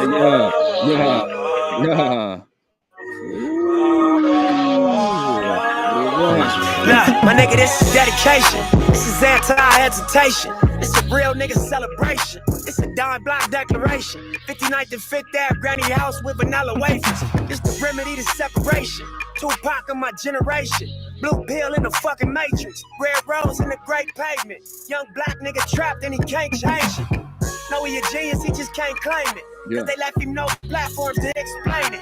yeah, yeah, yeah. Ooh, what it want? Nah, my nigga, this is dedication. This is anti-hesitation. It's a real nigga celebration. It's a dime block declaration. 59th and 5th Ave, granny house with vanilla wafers. It's the remedy to separation. Tupac of my generation. Blue pill in the fucking matrix. Red rose in the great pavement. Young black nigga trapped and he can't change it. Know he a genius, he just can't claim it. Cause they left him no platforms to explain it.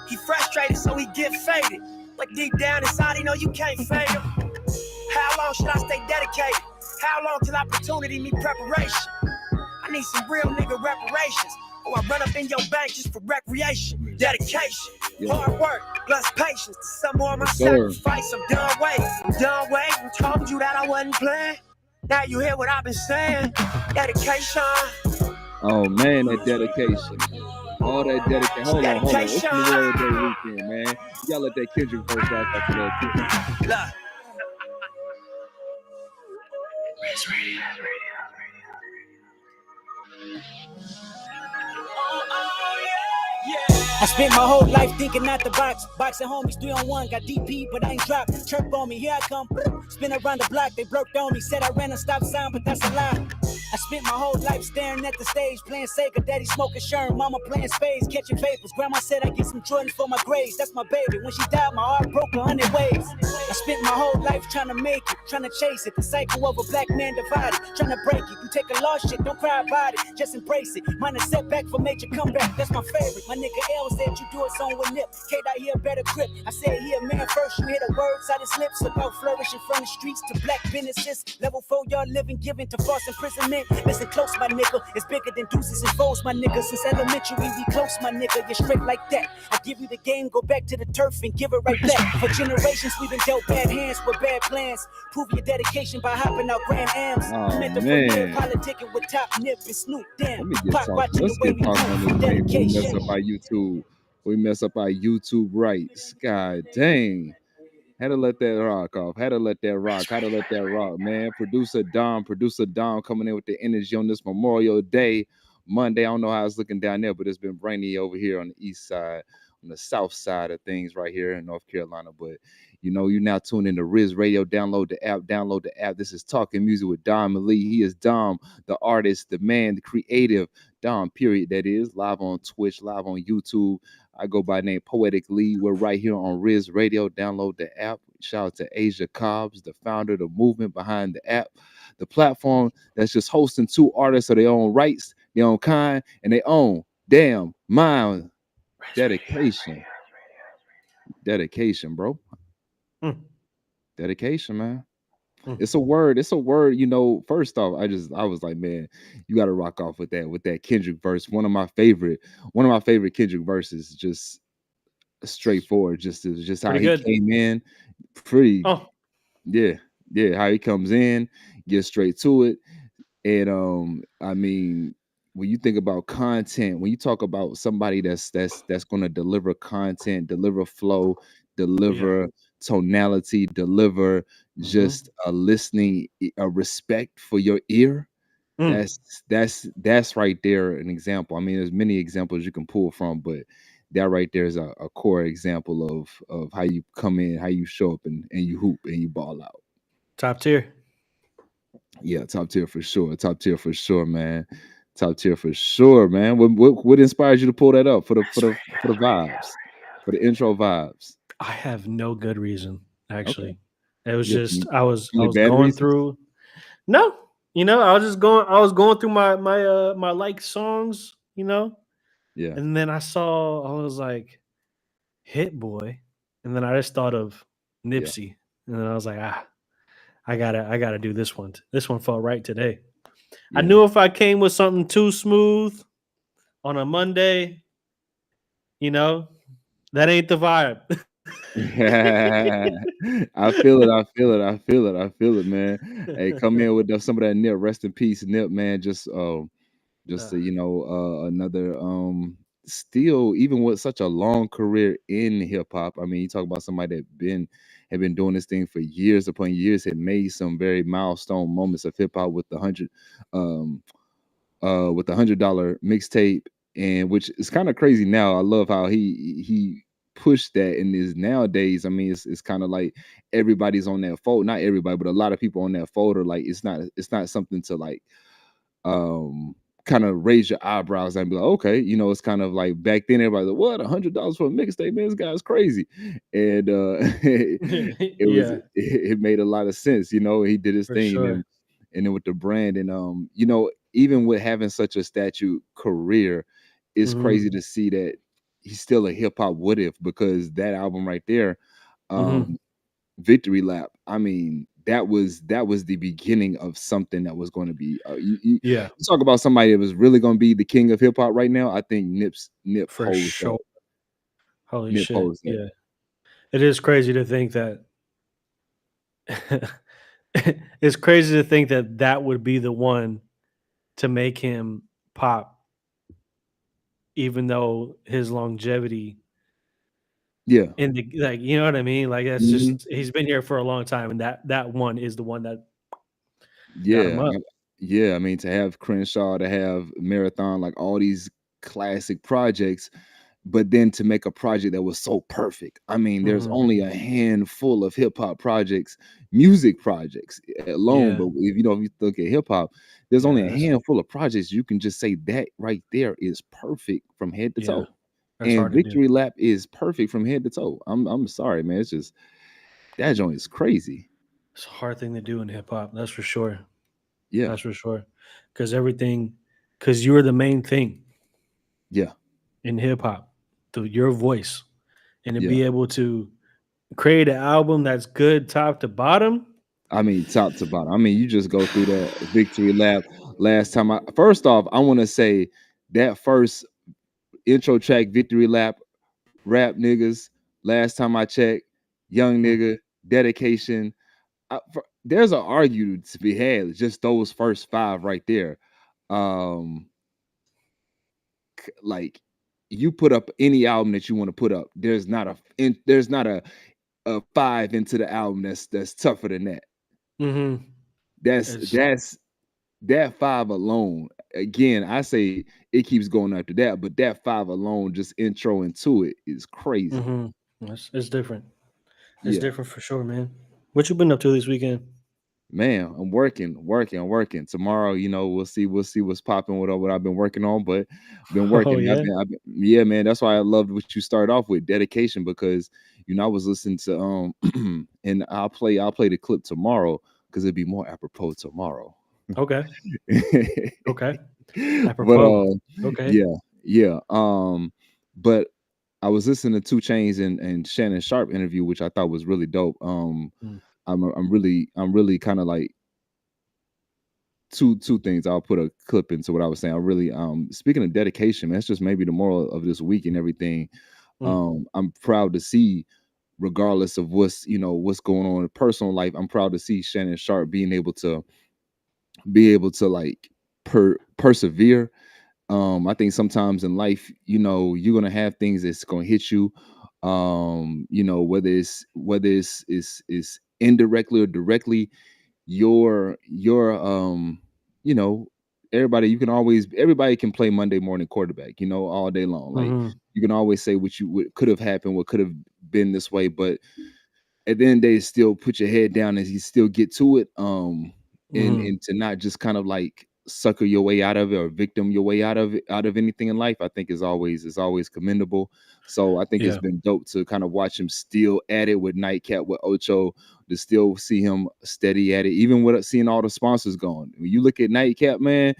He frustrated, so he get faded. But deep down inside, he know you can't fade him. How long should I stay dedicated? How long till opportunity meet preparation? I need some real nigga reparations. Or I run up in your bank just for recreation. Dedication, hard work, plus patience. To some more of my sacrifice, I'm done waiting. I'm done waiting. Told you that I wasn't playing. Now you hear what I've been saying. Dedication. Oh man, that dedication. All that dedication. Hold on. It's Memorial Day weekend, man. You gotta let that Kendrick verse rock off of that too. I spent my whole life thinking out the box. Boxing homies 3-on-1, got DP, but I ain't dropped. Chirp on me, here I come. Spin around the block, they blurted on me. Said I ran a stop sign, but that's a lie. I spent my whole life staring at the stage, playing Sega, daddy smoking Sherm, mama playing spades, catching vapors. Grandma said I get some Jordans for my grades, that's my baby. When she died, my heart broke 100 ways. I spent my whole life trying to make it, trying to chase it. The cycle of a black man divided, trying to break it. You take a lost shit, don't cry about it, just embrace it. Mine a setback for major comeback, that's my favorite. My nigga L said you do it song with Nip. Kate out here better grip. I said he a man first, you hear the words out his lips about flourishing from the streets to black businesses. Level 4 y'all living, giving to false imprisonment. Listen close, my nigga. It's bigger than deuces and foes, my nigga. Since elementary, we close, my nigga. You're straight like that. I give you the game, go back to the turf and give it right back. For generations, we've been dealt bad hands with bad plans. Prove your dedication by hopping out Grand Ams. Oh, meant to man. politicking with Top Nip and Snoop. Damn. Let's get talking on this thing. We mess up our YouTube rights. God dang. Had to let that rock off. Had to let that rock, man. Producer Dom coming in with the energy on this Memorial Day, Monday. I don't know how it's looking down there, but it's been rainy over here on the east side, on the south side of things right here in North Carolina. But you know, you're now tuned into Riz Radio. Download the app. This is Talking Music with Dom Ali. He is Dom, the artist, the man, the creative, Dom, period. That is live on Twitch, live on YouTube. I go by name Poetic Lee. We're right here on Riz Radio. Download the app. Shout out to Asia Cobbs, the founder, the movement behind the app, the platform that's just hosting two artists of their own rights, their own kind, and their own damn mind. Dedication, bro. Dedication, man. It's a word. You know, first off, I was like, man, you got to rock off with that Kendrick verse. One of my favorite Kendrick verses. Just straightforward. Just how he came in. How he comes in, gets straight to it. And I mean, when you think about content, when you talk about somebody that's going to deliver content, deliver flow, deliver tonality, deliver just a listening, a respect for your ear. That's right there an example. I mean, there's many examples you can pull from, but that right there is a core example of how you come in, how you show up, and you hoop and you ball out. Top tier. Yeah, top tier for sure, man. Top tier for sure, man. What inspires you to pull that up for the vibes, for the intro vibes? I have no good reason, actually. Okay. It was just I was going through. No, you know, I was going through my like songs, you know. Yeah. And then I was like, Hit Boy, and then I just thought of Nipsey, and then I was like, I gotta do this one. This one felt right today. Yeah. I knew if I came with something too smooth on a Monday, you know, that ain't the vibe. I feel it, man. Hey, come in with some of that Nip. Rest in peace, Nip, man. Just another still, even with such a long career in hip hop. I mean, you talk about somebody that had been doing this thing for years upon years, had made some very milestone moments of hip hop with the $100 mixtape. and which is kind of crazy now. I love how he pushed that in this nowadays. I mean, it's kind of like everybody's on that fold. Not everybody, but a lot of people on that folder. Like it's not something to like um kind of raise your eyebrows and be like, okay, you know, it's kind of like back then everybody's like, what, $100 for a mixtape, man? This guy's crazy. And Yeah, it made a lot of sense, you know. He did his for thing, sure. and then with the brand, and you know, even with having such a statue career, it's Hmm. crazy to see that he's still a hip-hop what if, because that album right there, Hmm. um Victory Lap. I mean, that was the beginning of something that was going to be. Yeah, You talk about somebody that was really going to be the king of hip hop right now. I think Nip for holds that. sure. Holy Nip shit. holds that. Yeah. It is crazy to think that it's crazy to think that that would be the one to make him pop, even though his longevity Yeah. in the like, you know what I mean? Like that's Mhm. just he's been here for a long time, and that one is the one that got him Yeah. up. Yeah. I mean, to have Crenshaw, to have Marathon, like all these classic projects, but then to make a project that was so perfect. I mean, there's Hmm. only a handful of hip hop projects, music projects alone. Yeah, But if you know, if you look at hip hop, there's only yeah, a handful of projects you can just say that right there is perfect from head to yeah. toe. That's And hard to do. Victory Lap is perfect from head to toe. I'm sorry, man. It's just that joint is crazy. It's a hard thing to do in hip hop. That's for sure. Yeah, That's for sure. Because everything, because you're the main thing yeah, in hip hop, your voice, and to yeah. be able to create an album that's good top to bottom. I mean, top to bottom. I mean, you just go through that Victory Lap. Last time I first off, I want to say that first intro track, Victory Lap, Rap Niggas, Last Time I Checked, Young Mm, Nigga, Dedication. There's an argument to be had, just those first five right there. Um, like you put up any album that you want to put up, there's not a five into the album that's tougher than that. mm-hmm. That's It's that's that five alone. Again, I say it keeps going after that, but that five alone, just intro into it, is crazy. mm-hmm. It's different. It's Yeah, different for sure, man. What you been up to this weekend? man, I'm working. Tomorrow, you know, we'll see what's popping with what I've been working on, but been Oh working. yeah. Yeah, man. That's why I loved what you started off with, dedication, because you know I was listening to and I'll play the clip tomorrow because it'd be more apropos tomorrow. Okay. Okay. But Apropos. Okay. yeah, yeah. But I was listening to Two Chains and Shannon Sharp interview, which I thought was really dope. Mm. I'm really kind of like two things. I'll put a clip into what I was saying. I really speaking of dedication, man, that's just maybe the moral of this week and everything. Mm. I'm proud to see, regardless of what's going on in personal life, I'm proud to see Shannon Sharp being able to like persevere. I think sometimes in life, you know, you're gonna have things that's gonna hit you. You know, whether it's indirectly or directly, your you know, everybody can play Monday morning quarterback, you know, all day long. Like Mm-hmm. you can always say what could have happened, what could have been this way, but at the end of the day, still put your head down and you still get to it. Mm-hmm. And to not just kind of like sucker your way out of it or victim your way out of anything in life, I think is always commendable. So I think it's Yeah. been dope to kind of watch him still at it with Nightcap, with Ocho, to still see him steady at it, even with seeing all the sponsors going. When you look at Nightcap, man,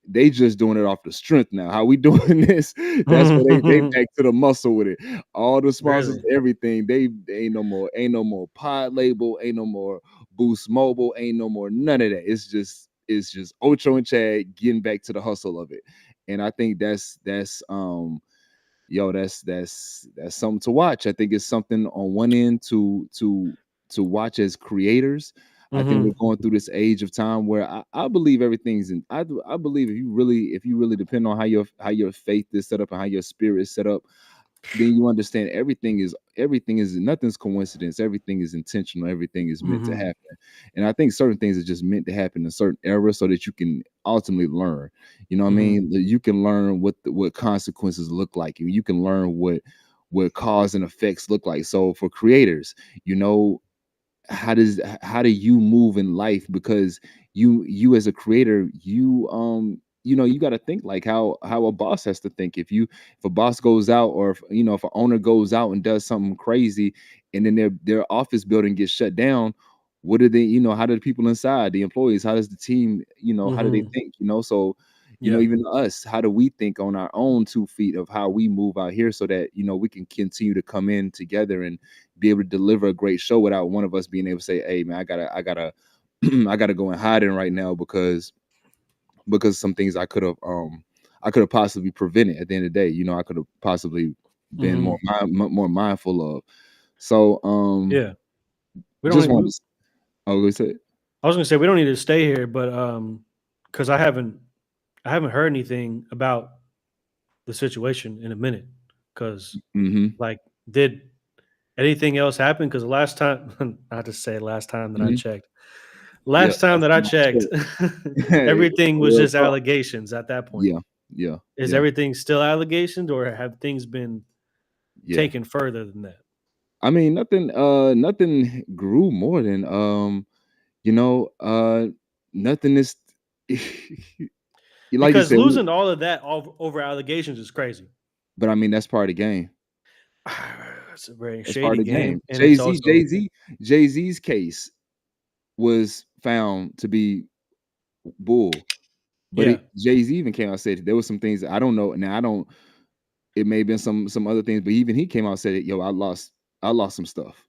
they just doing it off the strength now. How we doing this? That's what they back to the muscle with it. All the sponsors, Really? everything. They ain't no more pod label, ain't no more Boost Mobile, ain't no more none of that. It's just Ocho and Chad getting back to the hustle of it. And I think that's something to watch. I think it's something on one end to watch as creators. I think we're Mm-hmm. going through this age of time where I believe everything's in. I believe if you really depend on how your faith is set up and how your spirit is set up, then you understand everything is nothing's coincidence. Everything is intentional. Everything is meant to Mhm. happen. And I think certain things are just meant to happen in a certain era so that you can ultimately learn. You know what I Mhm. mean? That you can learn what consequences look like. You can learn what cause and effects look like. So for creators, you know, how do you move in life? Because you as a creator, you know, you got to think like how a boss has to think. If a boss goes out, or if, you know, if an owner goes out and does something crazy, and then their office building gets shut down, what do they, you know, how do the people inside, the employees, how does the team, you know, how do they Mhm. think, you know? So, you know, Yeah. even us, how do we think on our own 2 feet of how we move out here so that, you know, we can continue to come in together and be able to deliver a great show without one of us being able to say, hey man, I gotta I gotta go and hide in right now because some things I could have possibly prevented at the end of the day. You know, I could have possibly been Mhm. more mindful of. So Yeah. We don't just need, wanted to I was gonna say, I was gonna say we don't need to stay here, but because I haven't heard anything about the situation in a minute. Because mm-hmm, like, did anything else happen? Because the last time, not to say last time that I mm-hmm, checked, yeah, last time that's that I my checked, shit. It was everything was real just talk. allegations at that point. Yeah, yeah, Is yeah, everything still allegations, or have things been yeah. taken further than that? I mean, nothing grew more than you know, nothing is like you Because said, losing all of that over allegations is crazy. but I mean that's part of the game. It's a very That's part shady of the game. game, and it's also Jay Z's case was found to be bull, but yeah, Jay Z even came out and said there was some things that I don't know. Now I don't. It may have been some other things, but even he came out and said, "Yo, I lost some stuff."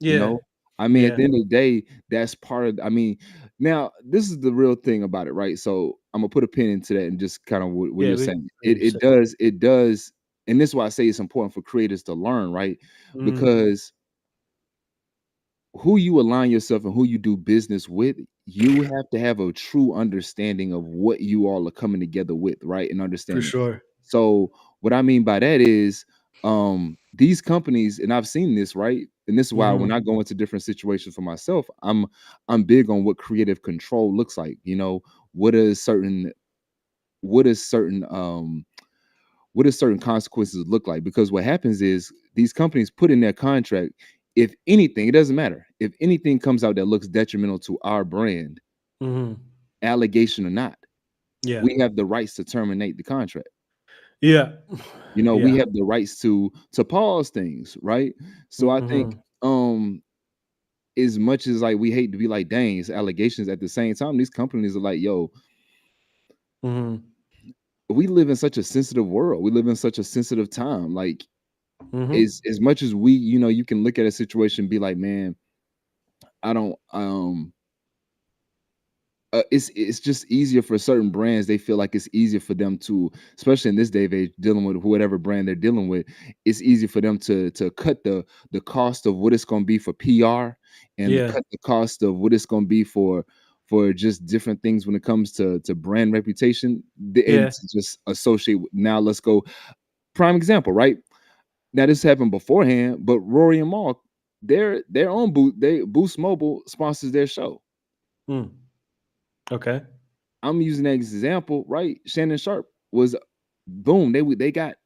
You yeah, know, I mean, at yeah, the end of the day, that's part of. I mean, now this is the real thing about it, right? So I'm gonna put a pin into that and just kind of what yeah. you're saying. It does, and this is why I say it's important for creators to learn, right? Mm, Because who you align yourself and who you do business with, you have to have a true understanding of what you all are coming together with, right? And for understanding. sure. So what I mean by that is these companies, and I've seen this, right? And this is why when Hmm. I go into different situations for myself, I'm big on what creative control looks like. You know, what is certain what is certain what does certain consequences look like? Because what happens is these companies put in their contract, if anything, it doesn't matter. If anything comes out that looks detrimental to our brand, Hmm. allegation or not, Yeah, we have the rights to terminate the contract. yeah, You know, we yeah. have the rights to pause things, right? So I think Hmm. as much as like we hate to be like, dang, it's allegations, at the same time, these companies are like, yo, Hmm. we live in such a sensitive world. We live in such a sensitive time. Like, Hmm. as much as we, you know, you can look at a situation and be like, man, I don't it's just easier for certain brands. They feel like it's easier for them to, especially in this day of age, dealing with whatever brand they're dealing with. It's easier for them to cut the cost of what it's going to be for PR, and Yeah, cut the cost of what it's going to be for just different things when it comes to brand reputation, and yeah. to just associate with, now let's go prime example, right? Now this happened beforehand, but Rory and Mark, their own Boost Mobile sponsors their show. Mm. Okay, I'm using that as example, right? Shannon Sharp was boom. They got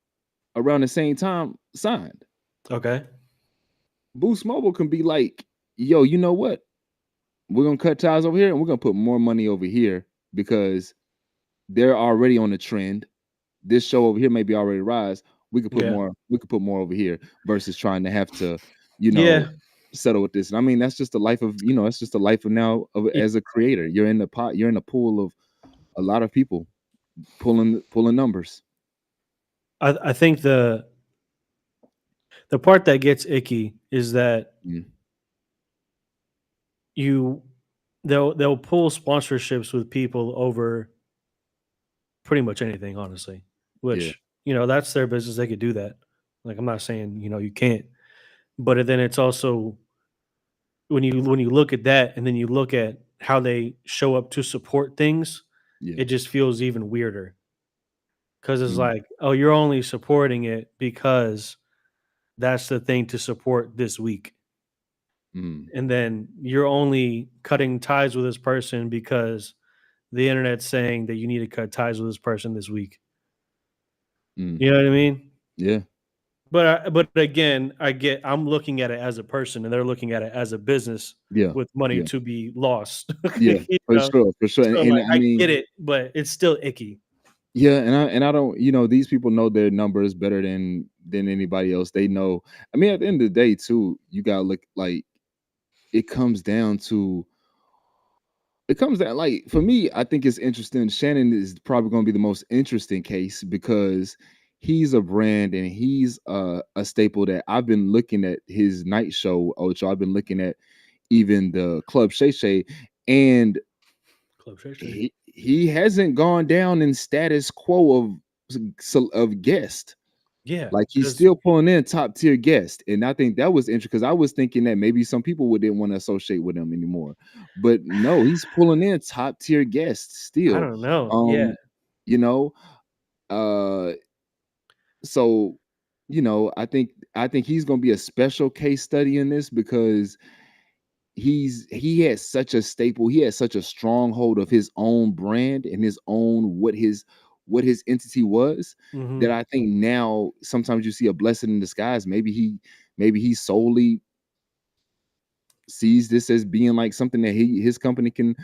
around the same time signed. okay. Boost Mobile can be like, yo, you know what? We're gonna cut ties over here and we're gonna put more money over here because they're already on the trend. This show over here may be already rise. Yeah, We could put more over here versus trying to have to, you know, yeah, settle with this. And I mean, that's just the life of, you know, it's just the life of now of yeah. as a creator. You're in the pot, you're in a pool of a lot of people pulling numbers. I think the part that gets icky is that Mm, you they'll pull sponsorships with people over pretty much anything, honestly. yeah. Which, that's their business. They could do that. Like, I'm not saying you can't, but then it's also when you look at that and then you look at how they show up to support things, Yeah. it just feels even weirder because it's Mm, like, oh, you're only supporting it because that's the thing to support this week. Mm, And then you're only cutting ties with this person because the internet's saying that you need to cut ties with this person this week. mm. You know what I mean? Yeah. But again, I'm looking at it as a person, and they're looking at it as a business Yeah. with money Yeah. to be lost. Yeah. You For know? sure. For sure. So And like, I I mean, get it, but it's still icky. yeah, and I don't, these people know their numbers better than anybody else. They know. I mean, at the end of the day, too, you gotta look like it comes down to like for me, I think it's interesting. Shannon is probably gonna be the most interesting case because he's a brand and he's a staple that I've been looking at his night show, Ocho. I've been looking at even the Club Shay Shay, and Club Shay Shay. he hasn't gone down in status quo of guest. Yeah, Like he's 'cause- still pulling in top tier guests, and I think that was interesting because I was thinking that maybe some people didn't want to associate with him anymore, but no, he's pulling in top tier guests I still. don't know. Yeah. You know, so I think he's gonna be a special case study in this because he has such a staple, he has such a stronghold of his own brand and his own what his entity was, Mhm. that I think now sometimes you see a blessing in disguise. Maybe he solely sees this as being like something that his company can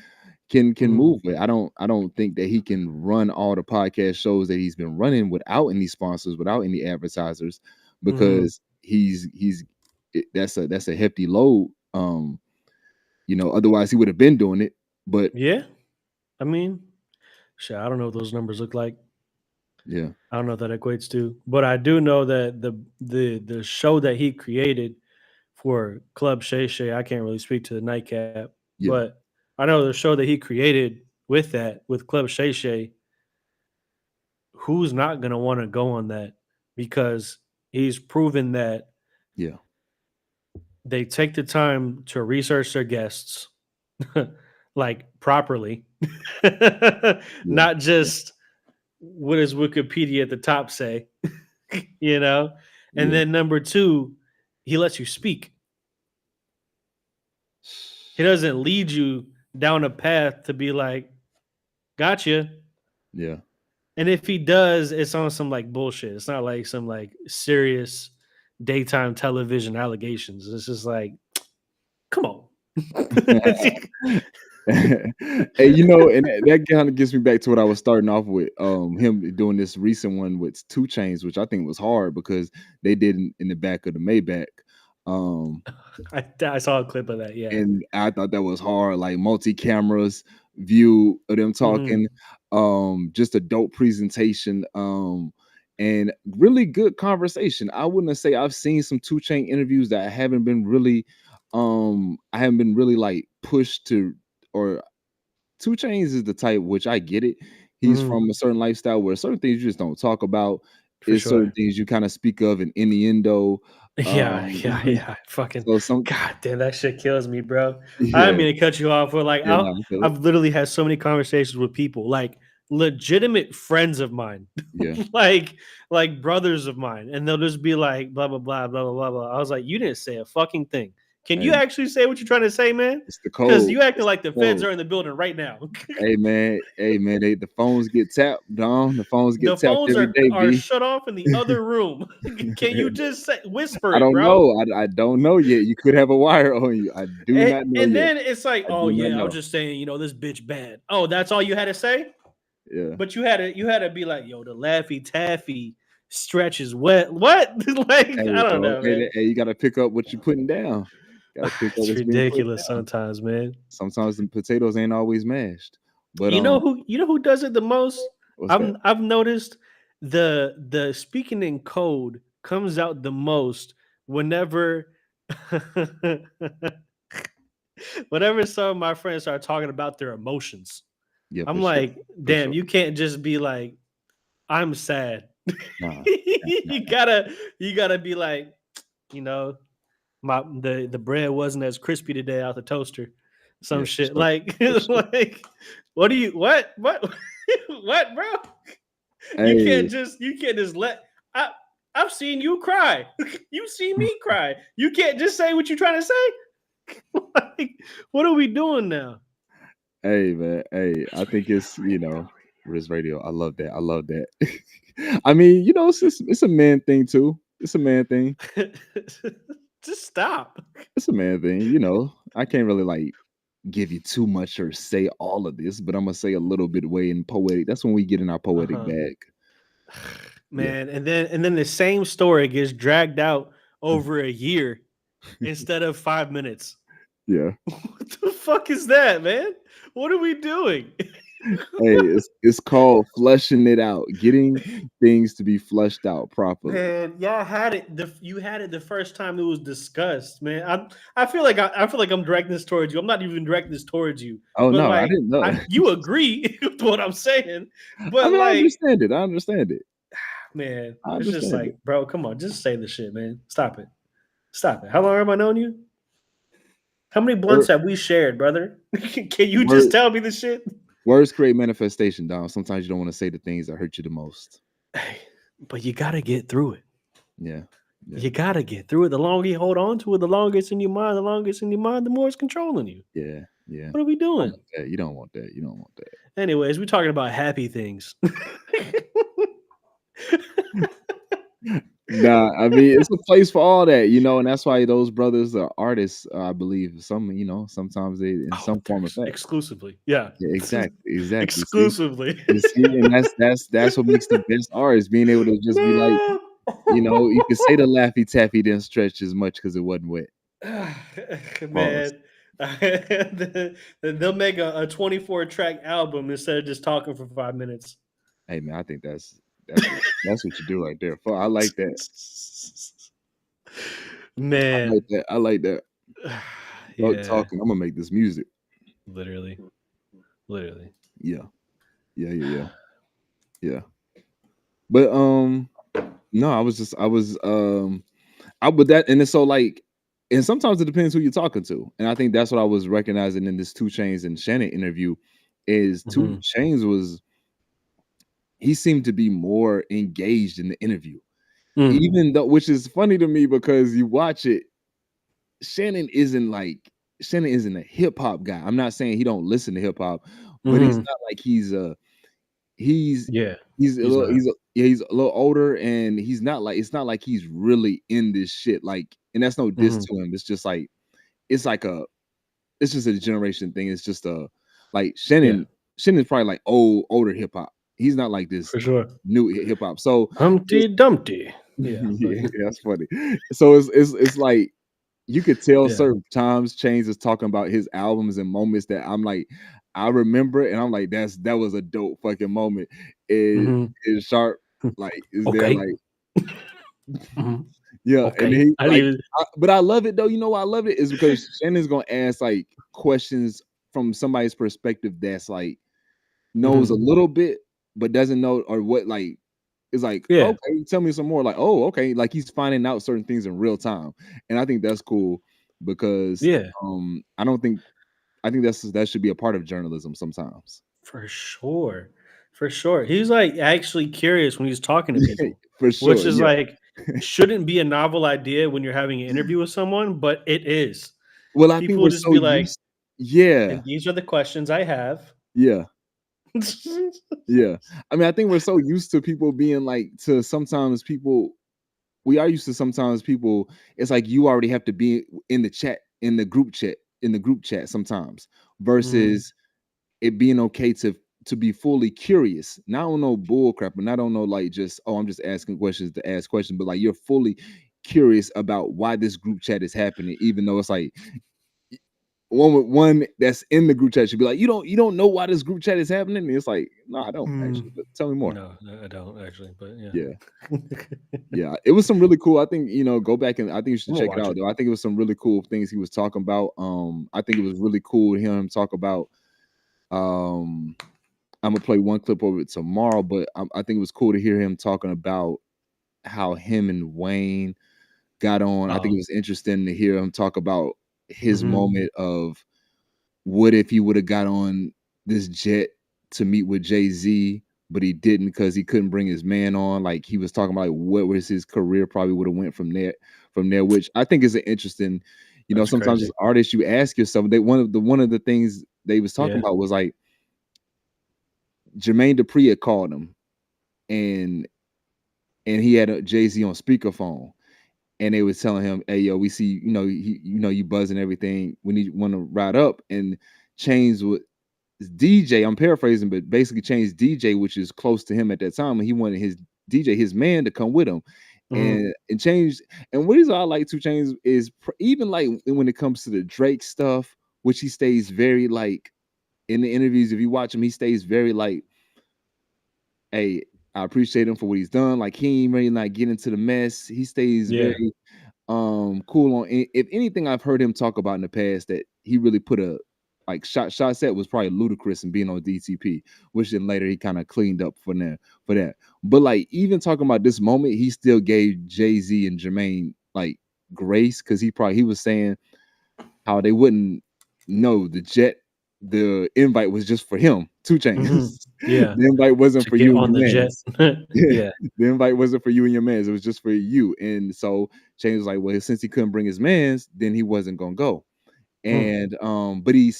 Mhm. move with. I don't think that he can run all the podcast shows that he's been running without any sponsors, without any advertisers, because that's a hefty load. Otherwise he would have been doing it. But Yeah. I mean, shit, I don't know what those numbers look like. yeah, I don't know what that equates to, but I do know that the show that he created for Club Shay Shay, I can't really speak to the nightcap, yeah, but I know the show that he created with Club Shay Shay, who's not gonna want to go on that because he's proven that yeah, they take the time to research their guests like properly, not just what does Wikipedia at the top say, you know? And yeah. then number two, he lets you speak. He doesn't lead you down a path to be like, gotcha. Yeah. And if he does, it's on some like bullshit. It's not like some like serious daytime television allegations. It's just like, come on. And that kind of gets me back to what I was starting off with. Him doing this recent one with 2 Chainz, which I think was hard because they did in the back of the Maybach. I saw a clip of that, yeah. And I thought that was hard, like multi-cameras view of them talking, just a dope presentation, and really good conversation. I wouldn't say I've seen some 2 Chainz interviews that I haven't been really like pushed to, or 2 Chainz is the type, which I get it. He's from a certain lifestyle where certain things you just don't talk about. There's certain things you kind of speak of in innuendo. Yeah. Fucking God damn, that shit kills me, bro. Yeah. I didn't mean to cut you off, but like I've literally had so many conversations with people, like legitimate friends of mine, Yeah. like brothers of mine, and they'll just be like blah blah blah blah blah blah. I was like, you didn't say a fucking thing. Can you actually say what you're trying to say, man? It's the code. Because you acting like the feds are in the building right now. Hey man, the phones get tapped, Dom. The phones get tapped every day. Are shut off in the other room. Can you just whisper it, I don't bro? know. I don't know yet. You could have a wire on you. I do not know. And yet. then it's like, oh yeah, I was just saying, this bitch bad. Oh, that's all you had to say? Yeah. But you had to be like, yo, the Laffy Taffy stretch is wet. What? Like, I don't know, man. Hey, you gotta pick up what you're putting down. It's ridiculous sometimes, man. Sometimes the potatoes ain't always mashed. But you know who does it the most? I've noticed the speaking in code comes out the most whenever some of my friends start talking about their emotions. Yeah, I'm like, damn, you can't just be like, I'm sad. Nah. You gotta be like, the bread wasn't as crispy today out the toaster. Some shit like like what what bro? Hey. You can't just let I've seen you cry. You see me cry. You can't just say what you're trying to say. Like, what are we doing now? Hey man, hey, I think it's Riz Radio. I love that. I love that. I mean, it's a man thing too. It's a man thing. Just stop. It's a man thing. I can't really like give you too much or say all of this, but I'm gonna say a little bit way in poetic. That's when we get in our poetic bag. Man, and then the same story gets dragged out over a year instead of 5 minutes. Yeah. What the fuck is that, man? What are we doing? Hey, it's called fleshing it out, getting things to be fleshed out properly. Man, y'all had it. You had it the first time it was discussed, man. I feel like I'm directing this towards you. I'm not even directing this towards you. Oh but no, like, I didn't know. You agree with what I'm saying, but I mean, like, I understand it. Man, it's just like, bro, come on, just say the shit, man. Stop it. How long have I known you? How many blunts have we shared, brother? Can you just tell me the shit? Words create manifestation, Dom. Sometimes you don't want to say the things that hurt you the most. But you gotta get through it. Yeah. You gotta get through it. The longer you hold on to it, the longer it's in your mind. The more it's controlling you. Yeah. What are we doing? You don't want that. Anyways, we're talking about happy things. Nah, I mean it's a place for all that, and that's why those brothers are artists. I believe sometimes they in some form of fact exclusively. Yeah, exactly. Exclusively. See, and that's what makes the best artists being able to just be like, you can say the Laffy Taffy didn't stretch as much because it wasn't wet. Man, they'll make a 24-track album instead of just talking for 5 minutes. Hey man, I think that's what you do right there. I like that. Man, I like that. Yeah. Talking, I'm gonna make this music. Literally. Yeah. But no, I would that, and it's so like, and sometimes it depends who you're talking to, and I think that's what I was recognizing in this 2 Chainz and Shannon interview. Is 2 Chainz he seemed to be more engaged in the interview, even though, which is funny to me because you watch it, Shannon isn't a hip hop guy. I'm not saying he don't listen to hip hop, but he's not like he's a little older, and he's not like, it's not like he's really in this shit. Like, and that's no diss to him. It's just like, it's just a generation thing. It's just like Shannon's probably like older hip hop. He's not like this for sure new hip hop. So Humpty Dumpty. Yeah, that's funny. So it's like you could tell certain times Chainz is talking about his albums and moments that I'm like, I remember, and I'm like, that was a dope fucking moment. Is Sharp like is there like yeah, and he but I love it though. You know why I love it is because Shannon's gonna ask like questions from somebody's perspective that's like knows a little bit but doesn't know, or what, like it's like, okay, tell me some more. Like, oh, okay, like he's finding out certain things in real time, and I think that's cool because I think that should be a part of journalism sometimes. For sure. He's like actually curious when he's talking to people, for sure, which is like shouldn't be a novel idea when you're having an interview with someone, but it is. Well, I think we're just be like, and these are the questions I have. Yeah. I mean, I think we're so used to people being like, we are used to sometimes people, it's like you already have to be in the group chat sometimes, versus it being okay to be fully curious. Not on no bull crap, and I don't know, like just, I'm just asking questions to ask questions, but like you're fully curious about why this group chat is happening, even though it's like one that's in the group chat should be like, you don't know why this group chat is happening. And it's like, no, I don't actually. But tell me more. No, I don't actually. But yeah, it was some really cool. I think go back and I think you should check it out. Though I think it was some really cool things he was talking about. I think it was really cool to hear him talk about. I'm gonna play one clip of it tomorrow, but I think it was cool to hear him talking about how him and Wayne got on. I think it was interesting to hear him talk about his moment of what if he would have got on this jet to meet with Jay-Z but he didn't because he couldn't bring his man on. Like he was talking about like what was his career probably would have went from there, which I think is an interesting, That's sometimes crazy. as artists you ask yourself, one of the things they was talking Yeah. about was like Jermaine Dupri had called him and he had a Jay-Z on speakerphone. And they was telling him, "Hey, yo, we see, you buzzing everything. We want to ride up." And Chainz was DJ. I'm paraphrasing, but basically Chainz DJ, which is close to him at that time, and he wanted his DJ, his man, to come with him. And Chainz. And what is I like 2 Chainz is even like when it comes to the Drake stuff, which he stays very like in the interviews. If you watch him, he stays very like, "Hey, I appreciate him for what he's done." Like he ain't really like get into the mess. He stays very cool on. If anything, I've heard him talk about in the past that he really put a like shot set was probably Ludacris and being on DTP, which then later he kind of cleaned up for that. But like even talking about this moment, he still gave Jay-Z and Jermaine like grace because he was saying how they wouldn't know the invite was just for him, 2 Chainz. Yeah. The invite wasn't for you on and the your jet. Yeah. The invite wasn't for you and your mans. It was just for you. And so Chainz was like, well, since he couldn't bring his mans, then he wasn't gonna go. And but he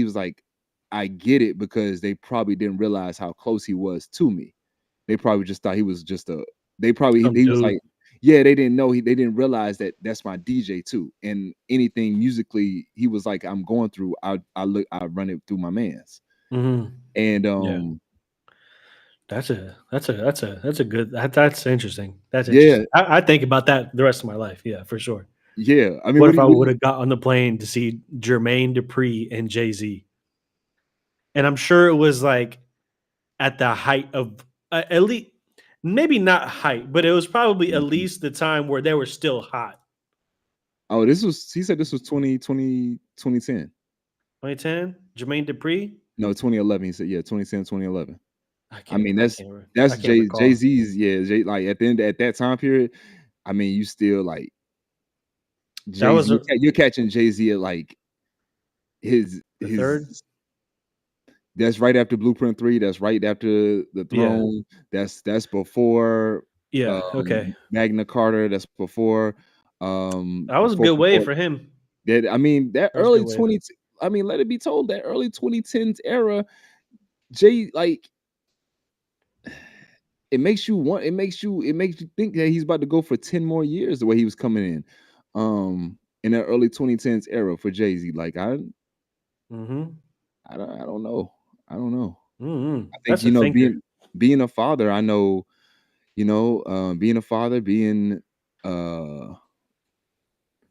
was like, I get it because they probably didn't realize how close he was to me. They probably just thought he was just he was like, yeah, they didn't know they didn't realize that that's my DJ too. And anything musically, he was like, I'm going through, I run it through my mans. And that's good. That's interesting. That's interesting. I think about that the rest of my life. Yeah, for sure. Yeah, I mean, what if I would have got on the plane to see Jermaine Dupri and Jay-Z? And I'm sure it was like at the height of at least, maybe not height, but it was probably at least the time where they were still hot. Oh, he said this was 2010. 2010? Jermaine Dupri? No, 2011. He said, yeah, 2010, 2011. I mean, that's Jay-Z's, like at the end at that time period. I mean, you still like Jay-Z, you're catching Jay-Z at like his third. That's right after Blueprint 3. That's right after The Throne. Yeah. That's before. Yeah. Okay. Magna Carta. That's before. That was a good wave for him. I mean, that early 20. I mean, let it be told that early 2010s era, Jay, like, it makes you think that he's about to go for 10 more years the way he was coming in that early 2010s era for Jay-Z. Like I don't know. I think being a father, I know, being a father, being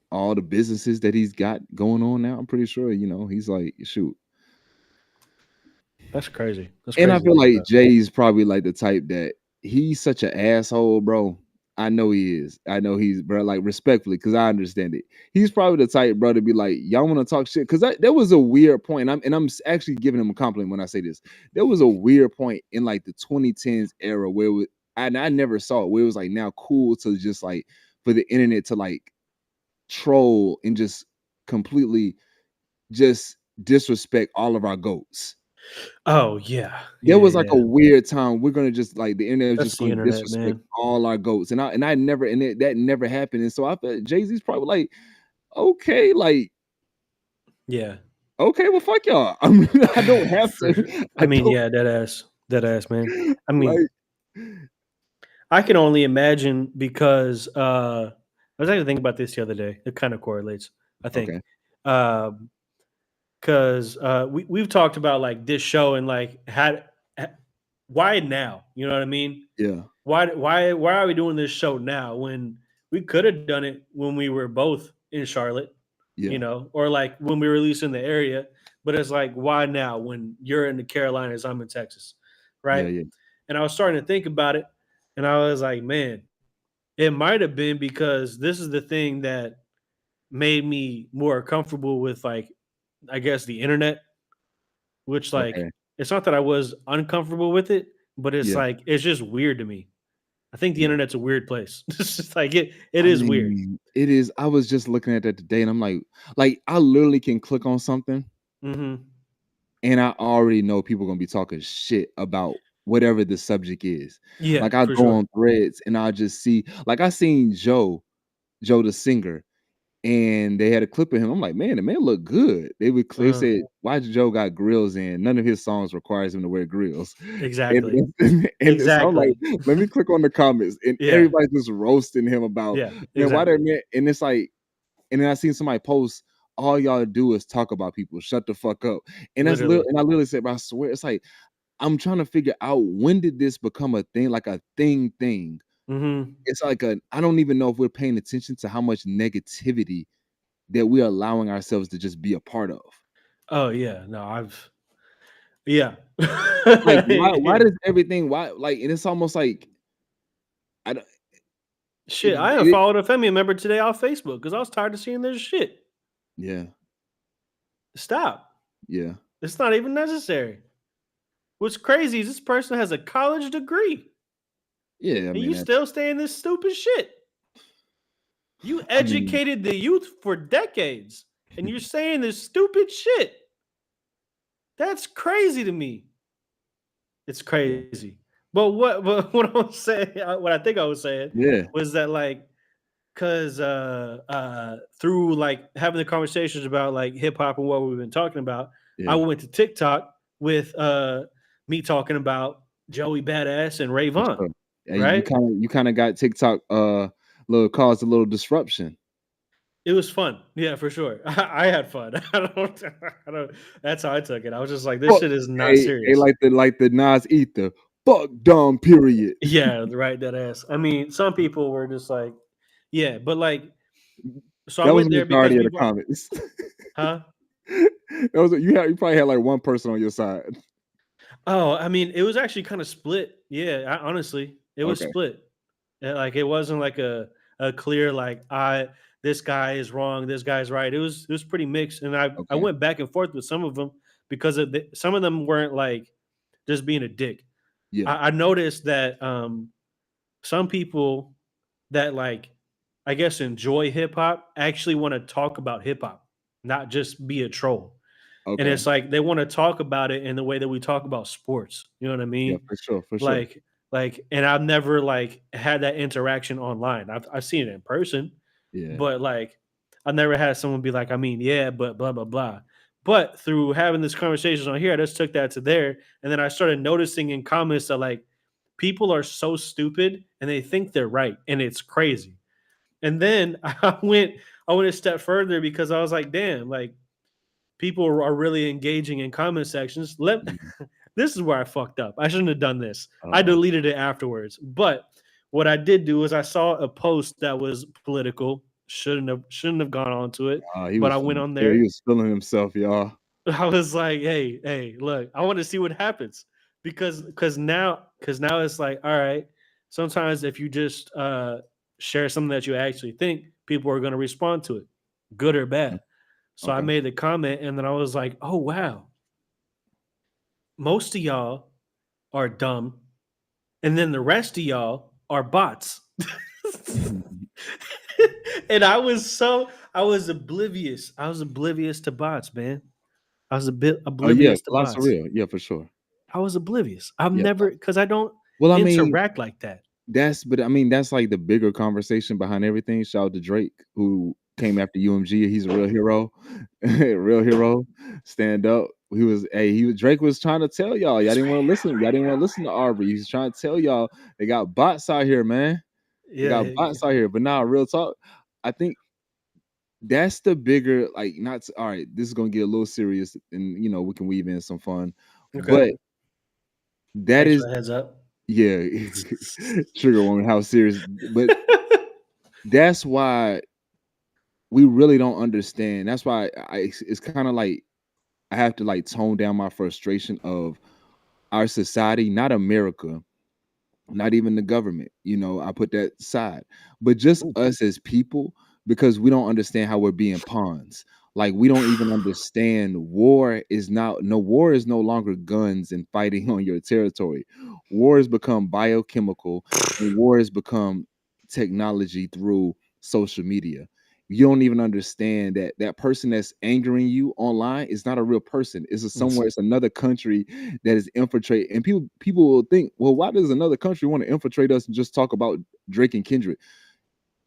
all the businesses that he's got going on now, I'm pretty sure, he's like, shoot. That's crazy. And I feel like Jay's probably like the type that he's such an asshole, bro. I know he is. I know he's, bro, like respectfully, because I understand it. He's probably the type, bro, to be like, y'all want to talk shit? Because there was a weird point, and I'm actually giving him a compliment when I say this. There was a weird point in like the 2010s era where I never saw it, where it was like now cool to just like for the internet to like troll and just completely just disrespect all of our goats. Oh yeah, there was like a weird time. We're gonna just like the internet was just going to disrespect all our goats, and I never, that never happened. And so I felt Jay-Z's probably like, okay, like, yeah, okay, well, fuck y'all. I don't have to. Dead ass, man. I mean, I can only imagine because I was actually thinking about this the other day. It kind of correlates, I think. Okay. Because we've talked about like this show and like why now? You know what I mean? Yeah. Why are we doing this show now when we could have done it when we were both in Charlotte? Yeah. Or like when we were at least in the area. But it's like, why now when you're in the Carolinas, I'm in Texas, right? Yeah. And I was starting to think about it, and I was like, man, it might have been because this is the thing that made me more comfortable with like, I guess the internet, which like it's not that I was uncomfortable with it, but it's like it's just weird to me. I think the internet's a weird place. It's just like it is weird. It is. I was just looking at that today, and I'm like I literally can click on something, and I already know people are gonna be talking shit about whatever the subject is. Yeah, Like I for go sure. on threads and I'll just see, like I seen Joe the singer, and they had a clip of him. I'm like, man, the man look good. They Uh, said, why Joe got grills in? None of his songs requires him to wear grills. exactly. And so I'm like, Exactly. let me click on the comments, and Yeah. everybody's just roasting him about, Yeah. man, why that Exactly. man? And it's like, and then I seen somebody post, all y'all do is talk about people. Shut the fuck up. And that's Literally. and I literally said, but I swear, it's like I'm trying to figure out, when did this become a thing, like a thing? Mm-hmm. It's like I don't even know if we're paying attention to how much negativity that we're allowing ourselves to just be a part of. Oh yeah. No, yeah. Like, why does everything, like, and it's almost like I don't Shit, I it unfollowed a family member today off Facebook because I was tired of seeing this shit. yeah, Stop. yeah. It's not even necessary. What's crazy is this person has a college degree Yeah, I and mean, you still stay in this stupid shit. You I mean, educated the youth for decades and you're saying this stupid shit. That's crazy to me. It's crazy. But what I was saying, what I think I was saying yeah, was that, like, because through like having the conversations about like hip hop and what we've been talking about, I yeah. went to TikTok with me talking about Joey Badass and Ray For Vaughn, sure. And right? you kind of got TikTok little caused a little disruption. It was fun, yeah, for sure. I had fun. I don't. That's how I took it. I was just like, this Fuck, shit is not hey, serious. like the Nas ether. Fuck dumb, period. Yeah, right. That ass. I mean, some people were just like, yeah, but like, so I That was went the there because majority of the people, comments. huh? That was you probably had like one person on your side. Oh, I mean, it was actually kind of split. Yeah, honestly, it was Okay. split. Like it wasn't like a clear like this guy is wrong, this guy's right. It was pretty mixed, and I Okay. went back and forth with some of them because some of them weren't like just being a dick. Yeah. I noticed that some people that like I guess enjoy hip hop actually want to talk about hip hop, not just be a troll. And Okay. it's like they want to talk about it in the way that we talk about sports. You know what I Yeah, mean? for sure. For sure. Like, and I've never like had that interaction online. I've seen it in person, Yeah. but like I've never had someone be like, I mean, yeah, but blah blah blah. But through having this conversation on here, I just took that to there, and then I started noticing in comments that like people are so stupid and they think they're right, and it's crazy. And then I went a step further because I was like, damn, like people are really engaging in comment sections. Mhm. This is where I fucked up. I shouldn't have done this. I Uh-oh. deleted it afterwards. But what I did do is I saw a post that was political. Shouldn't have gone on to it. He But I was went on yeah, he there. was feeling himself, y'all. I was like, hey, look, I want to see what happens. Because now it's like, all right, sometimes if you just share something that you actually think, people are gonna respond to it, good or bad. So I Okay. made the comment and then I was like, oh wow, most of y'all are dumb, and then the rest of y'all are bots. And I was oblivious. I was oblivious to bots, man. I was a bit Oh yeah, oblivious to lots of bots. real. Yeah, for sure. I was oblivious. I've Yeah. never because I don't Well, I mean, interact like that. that's like the bigger conversation behind everything. Shout out to Drake, who came after UMG. He's a real hero. Real hero. Stand up. Drake was trying to tell y'all didn't want to listen. Y'all didn't want to listen to Aubrey. He's trying to tell y'all they got bots out here, man. They got Yeah, bots out here. But now, real talk, I think that's the bigger, like, all right, this is gonna get a little serious, and we can weave in some fun. okay. But that Thanks is for the heads up. yeah, trigger warning, how serious, but that's why we really don't understand. That's why it's kind of like I have to like tone down my frustration of our society, not America, not even the government. I put that aside, but just Ooh. us as people, because we don't understand how we're being pawns. Like, we don't even understand war is no longer guns and fighting on your territory. War has become biochemical, and war has become technology through social media. you don't even understand that that person that's angering you online is not a real person. It's somewhere, it's another country that is infiltrated. And people will think, well, why does another country want to infiltrate us and just talk about Drake and Kendrick?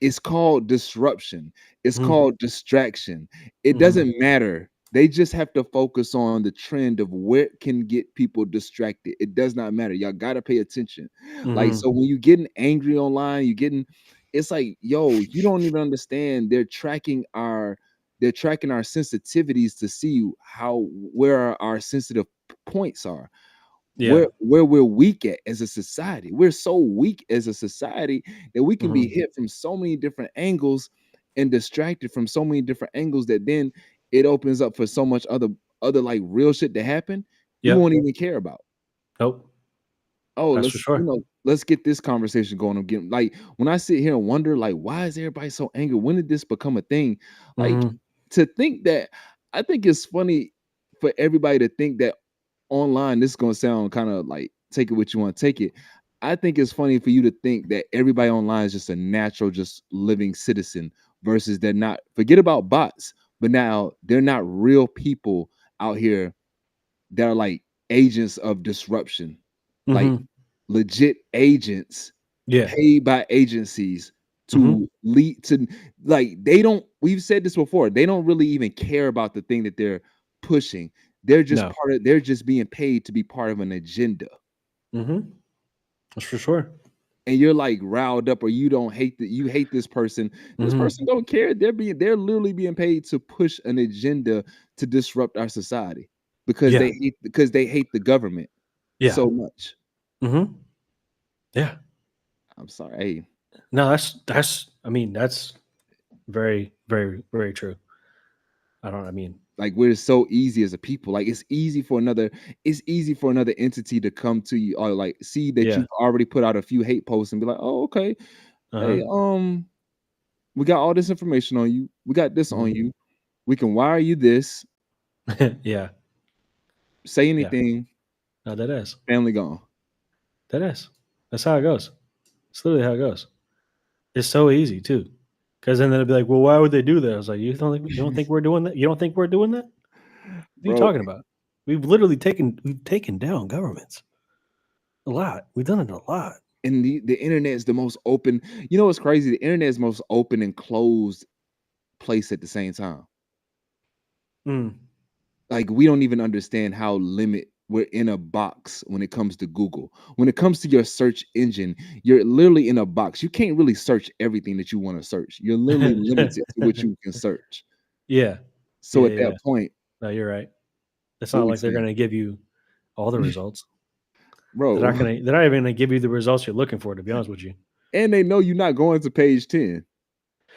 It's called disruption. It's called distraction. It doesn't matter. They just have to focus on the trend of where can get people distracted. It does not matter. Y'all gotta pay attention. Like, so when you getting angry online, it's like, yo, you don't even understand. They're tracking our sensitivities to see where our sensitive points are. Yeah. Where we're weak at as a society. We're so weak as a society that we can be hit from so many different angles and distracted from so many different angles that then it opens up for so much other like real shit to happen you won't even care about. Nope. Oh, That's for sure. Let's get this conversation going again. Like, when I sit here and wonder, like, why is everybody so angry? When did this become a thing? Like, to think that, I think it's funny for everybody to think that online, this is gonna sound kind of like, take it what you want to take it. I think it's funny for you to think that everybody online is just a natural, just living citizen, versus they're not. Forget about bots, but now they're not real people out here that are like agents of disruption, like legit agents paid by agencies to lead to, like, they don't, we've said this before, they don't really even care about the thing that they're pushing. They're just they're just being paid to be part of an agenda. That's for sure. And you're like riled up, or you hate this person. This person don't care. They're literally being paid to push an agenda to disrupt our society because they hate the government so much. Yeah. I'm sorry. Hey. No, that's I mean, that's very, very, very true. Like, we're so easy as a people. Like, it's easy for another entity to come to you, or like see that you've already put out a few hate posts and be like, oh, okay. Hey, we got all this information on you. We got this on you. We can wire you this. Yeah. Say anything. No, that is. Family gone. That is. That's how it goes. It's literally how it goes. It's so easy too. Because then they'll be like, well, why would they do that? I was like, you don't think we're doing that? You don't think we're doing that? What are you talking about? We've literally taken down governments. A lot. We've done it a lot. And the internet is the most open. You know what's crazy? The internet is the most open and closed place at the same time. Like, we don't even understand how we're in a box when it comes to Google. When it comes to your search engine, you're literally in a box. You can't really search everything that you want to search. You're literally limited to what you can search. Yeah. So at that point, no, you're right. It's not like they're going to give you all the results, bro. They're not even going to give you the results you're looking for, to be honest with you. And they know you're not going to page 10.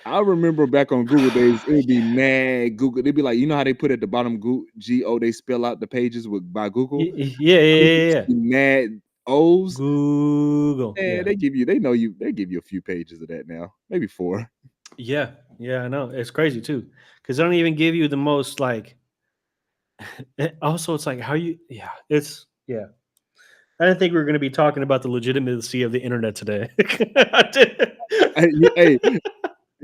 I remember back on Google days, it would be mad Google. They'd be like, you know how they put at the bottom Go, they spell out the pages by Google. Yeah. Mad O's. Google. Yeah, they give you a few pages of that now, maybe 4. Yeah, I know. It's crazy too, because they don't even give you the most, like. Also, it's like how you. Yeah, it's I didn't think we were going to be talking about the legitimacy of the internet today. Hey.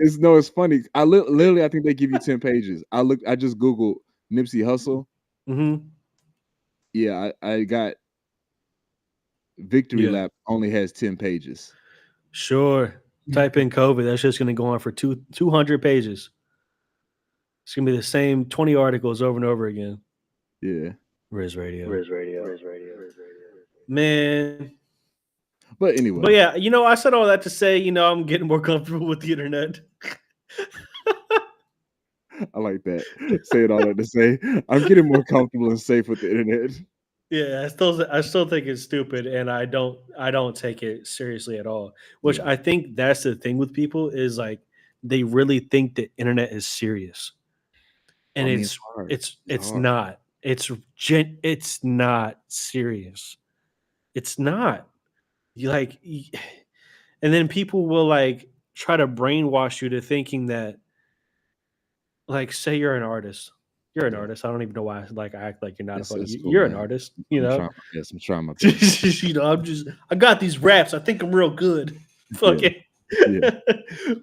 It's funny. I literally, I think they give you 10 pages. I just Googled Nipsey Hussle. Yeah, I got Victory Lap only has 10 pages. Sure. Type in COVID. That's just going to go on for 200 pages. It's going to be the same 20 articles over and over again. Yeah. Riz Radio. Man. But anyway. But yeah, I said all that to say, I'm getting more comfortable with the internet. I like that. Say it all that to say, I'm getting more comfortable and safe with the internet. Yeah, I still think it's stupid, and I don't take it seriously at all. Which I think that's the thing with people is, like, they really think the internet is serious, and it's not. It's not serious. It's not. And then people will, like, try to brainwash you to thinking that, like, say you're an artist. You're an artist. I don't even know why I act like you're not a fucking. Cool, you're an artist, I'm trying my best. I got these raps. I think I'm real good. Fuck it.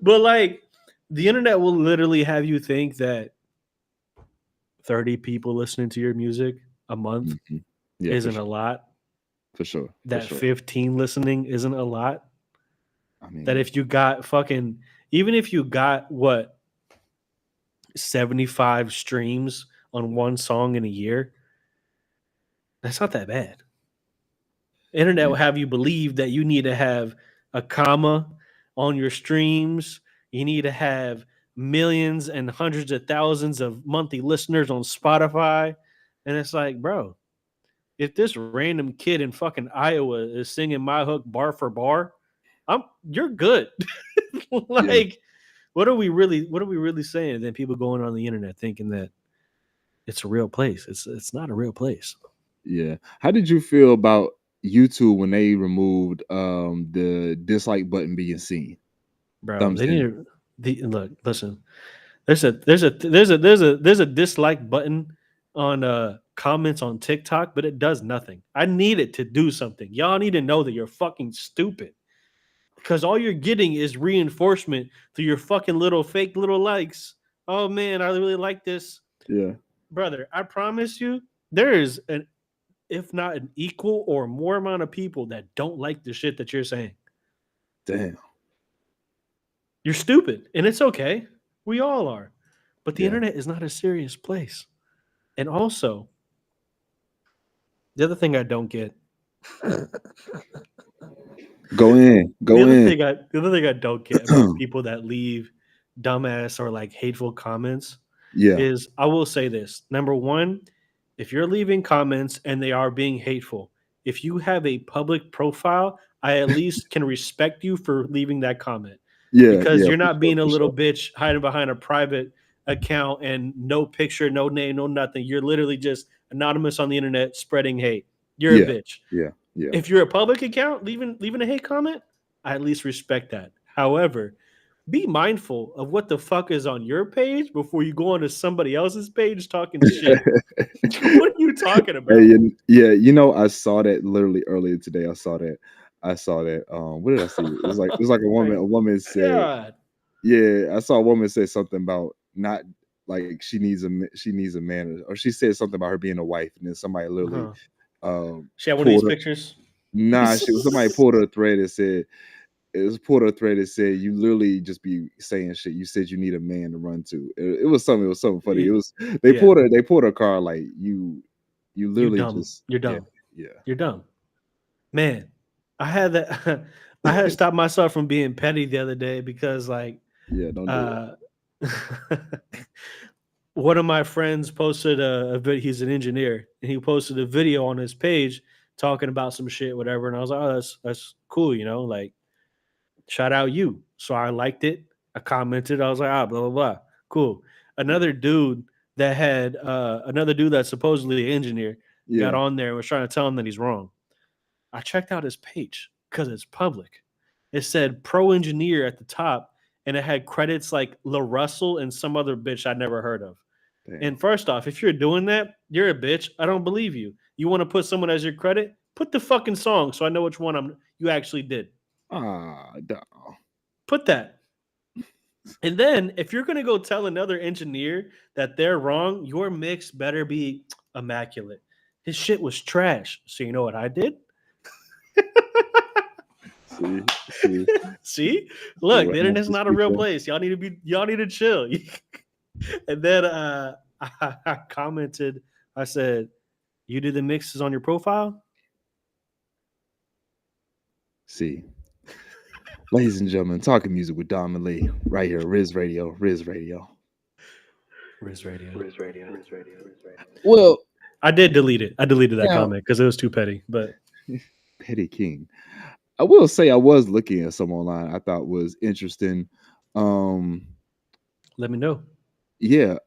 But, like, the internet will literally have you think that 30 people listening to your music a month Mhm. Yeah, for isn't sure. a lot. For sure. For That sure. 15 listening isn't a lot. I mean, That if you got fucking, even if you got what, 75 streams on one song in a year, that's not that bad. Internet Yeah. will have you believe that you need to have a comma on your streams. You need to have millions and hundreds of thousands of monthly listeners on Spotify. And it's like, bro, if this random kid in fucking Iowa is singing my hook bar for bar, you're good. Like, what are we really saying? Then people going on the internet thinking that it's a real place. It's not a real place. Yeah. How did you feel about YouTube when they removed the dislike button being seen? Bro, Thumbs they need down. to look, listen. There's a dislike button on comments on TikTok, but it does nothing. I need it to do something. Y'all need to know that you're fucking stupid. Because all you're getting is reinforcement through your fucking little fake little likes. Oh man, I really like this. Yeah. Brother, I promise you, there is an if not an equal or more amount of people that don't like the shit that you're saying. Damn. You're stupid, and it's okay. We all are. But the Yeah. internet is not a serious place. And also, the other thing I don't get. Go in. Go the other in. thing I don't get about people that leave dumbass or like hateful comments Yeah. is I will say this. Number one, if you're leaving comments and they are being hateful, if you have a public profile, I at least can respect you for leaving that comment. Yeah. Because Yeah. you're For not sure. being a For little sure. bitch hiding behind a private account and no picture, no name, no nothing. You're literally just anonymous on the internet spreading hate. You're a Yeah. bitch. Yeah. Yeah. If you're a public account leaving a hate comment, I at least respect that. However, be mindful of what the fuck is on your page before you go onto somebody else's page talking shit. What are you talking about? Hey, yeah, you know, I saw that literally earlier today. I saw that. What did I see? It was like a woman. Like, A woman said, God. "Yeah." I saw a woman say something about not like she needs a man, or she said something about her being a wife, and then somebody literally She had one of these pulled her. pictures. Somebody pulled her thread and said it was pulled her thread and said you literally just be saying shit. You said you need a man to run to. It was something funny. It was they Yeah. pulled her car like you You literally dumb. just You're dumb. yeah. You're dumb. Man, I had that. I had to stop myself from being petty the other day because, like, Yeah, don't do it. one of my friends posted a video. He's an engineer, and he posted a video on his page talking about some shit, whatever. And I was like, oh, that's cool, you know, like, shout out you. So I liked it. I commented. I was like, blah blah blah. Cool. Another dude that's supposedly an engineer got Yeah. on there and was trying to tell him that he's wrong. I checked out his page because it's public. It said pro engineer at the top, and it had credits like La Russell and some other bitch I'd never heard of. Damn. And first off, if you're doing that, you're a bitch. I don't believe you. You want to put someone as your credit? Put the fucking song so I know which one you actually did. Duh. Put that. And then if you're gonna go tell another engineer that they're wrong, your mix better be immaculate. His shit was trash. So you know what I did? See. See? Look, what the internet's happens, not a real people. place. Y'all need to chill. And then I commented, I said, you did the mixes on your profile? See. Ladies and gentlemen, talking music with Dom and Lee, right here, Riz Radio. Riz Radio. Well, I did delete it. I deleted that Yeah. comment because it was too petty. But Petty King. I will say I was looking at some online I thought was interesting. let me know. Yeah.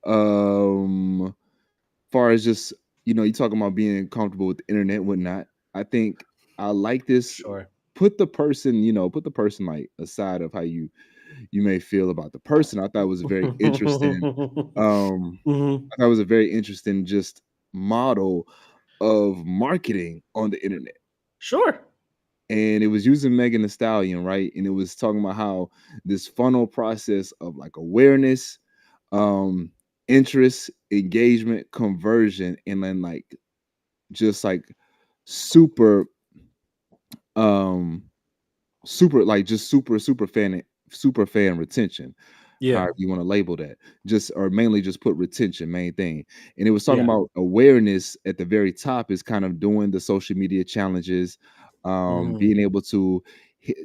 Far as just, you know, you talking about being comfortable with the internet and whatnot. I think I like this. Sure. Put the person like aside of how you may feel about the person. I thought it was very interesting. Mhm. I thought it was a very interesting just model of marketing on the internet. Sure. and it was using Megan Thee Stallion, right? And it was talking about how this funnel process of like awareness, um, interest, engagement, conversion, and then like just like super, um, super like just super fan retention, Yeah. however you want to label that, just or mainly just put retention, main thing. And it was talking Yeah. about awareness at the very top is kind of doing the social media challenges, Mhm. being able to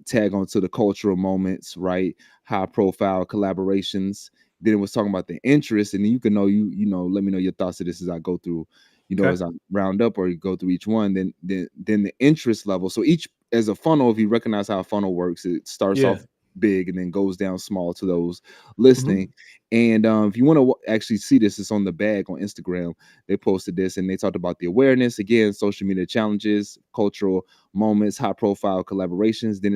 tag onto the cultural moments, right? High profile collaborations. Then it was talking about the interest, and then you can know let me know your thoughts of this as I go through, Okay. as I round up or you go through each one. Then the interest level. So each as a funnel, if you recognize how a funnel works, it starts Yeah. off big and then goes down small to those Mhm. listening. And if you want to actually see this, it's on the bag on Instagram. They posted this and they talked about the awareness again, social media challenges, cultural moments, high profile collaborations. Then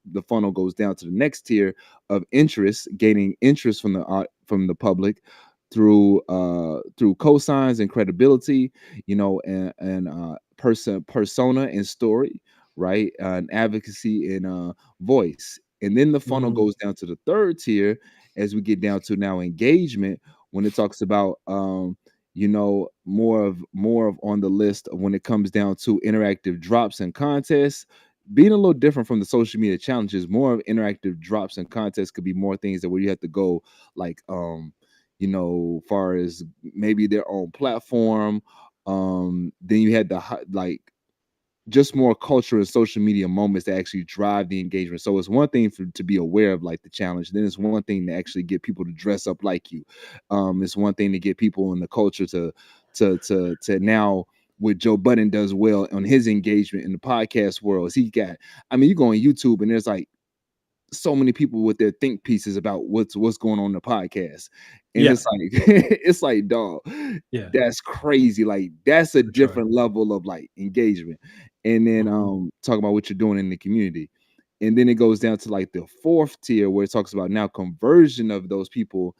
the funnel goes down to the next tier of interest, gaining interest from the public through cosigns and credibility, and persona and story, right? And advocacy and voice. And then the funnel Mhm. goes down to the third tier as we get down to now engagement, when it talks about more of on the list of when it comes down to interactive drops and contests. Being a little different from the social media challenges, more of interactive drops and contests could be more things that where you have to go like far as maybe their own platform. Then you had like just more culture and social media moments that actually drive the engagement. So it's one thing to be aware of like the challenge. Then it's one thing to actually get people to dress up like you. It's one thing to get people in the culture to now what Joe Budden does well on his engagement in the podcast world is you go on YouTube and there's like so many people with their think pieces about what's going on in the podcast. And Yeah. it's like it's like, dog, Yeah. that's crazy. Like that's a For sure. different level of like engagement. And then Mhm. talk about what you're doing in the community. And then it goes down to like the fourth tier where it talks about now conversion of those people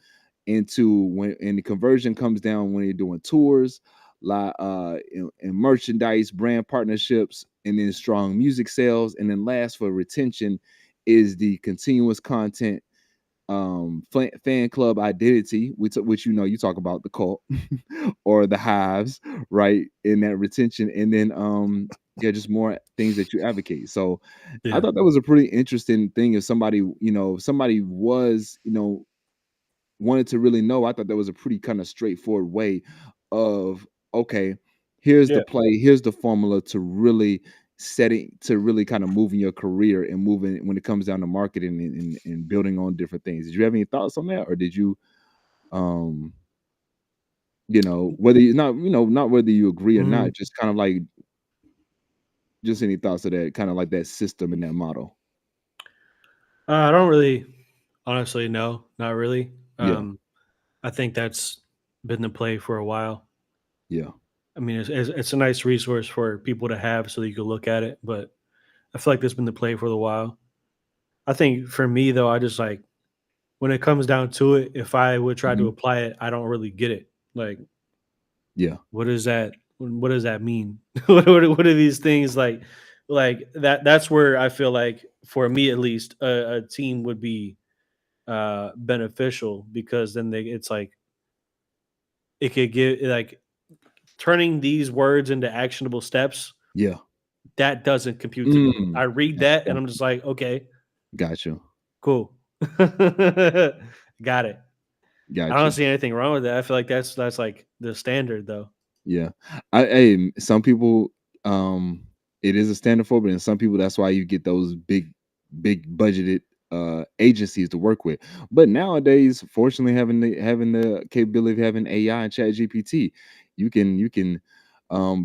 into and the conversion comes down when you're doing tours, and merchandise, brand partnerships, and then strong music sales. And then last for retention is the continuous content, fan club identity, which you talk about the cult or the hives, right? In that retention, and then yeah, just more things that you advocate. So I Yeah. thought that was a pretty interesting thing. If somebody was wanted to really know, I thought that was a pretty kind of straightforward way of, okay, here's the Yeah. play, here's the formula to really kind of moving your career and moving when it comes down to marketing and building on different things. Did you have any thoughts on that, or did you um whether you not whether you agree or Mhm. not, just kind of like just any thoughts of that kind of like that system and that model? I don't really honestly know, not really. Yeah, I think that's been the play for a while. yeah. I mean, it's a nice resource for people to have so you can look at it, but I feel like that's been the play for a while. I think for me though, I just like when it comes down to it, if I would try to Mhm. apply it, I don't really get it. Like, Yeah. what is that? What does that mean? What are these things like? Like that. That's where I feel like, for me at least, a team would be beneficial because then it's like it could get like turning these words into actionable steps. Yeah. That doesn't compute to me. Mm. I read Got that and got I'm just like, okay, got you. cool, got it. I Got don't you. see anything wrong with that. I feel like that's like the standard though. Yeah. Some people, it is a standard for, but in some people, that's why you get those big budgeted agencies to work with. But nowadays, fortunately, having the capability of having AI and Chat GPT, you can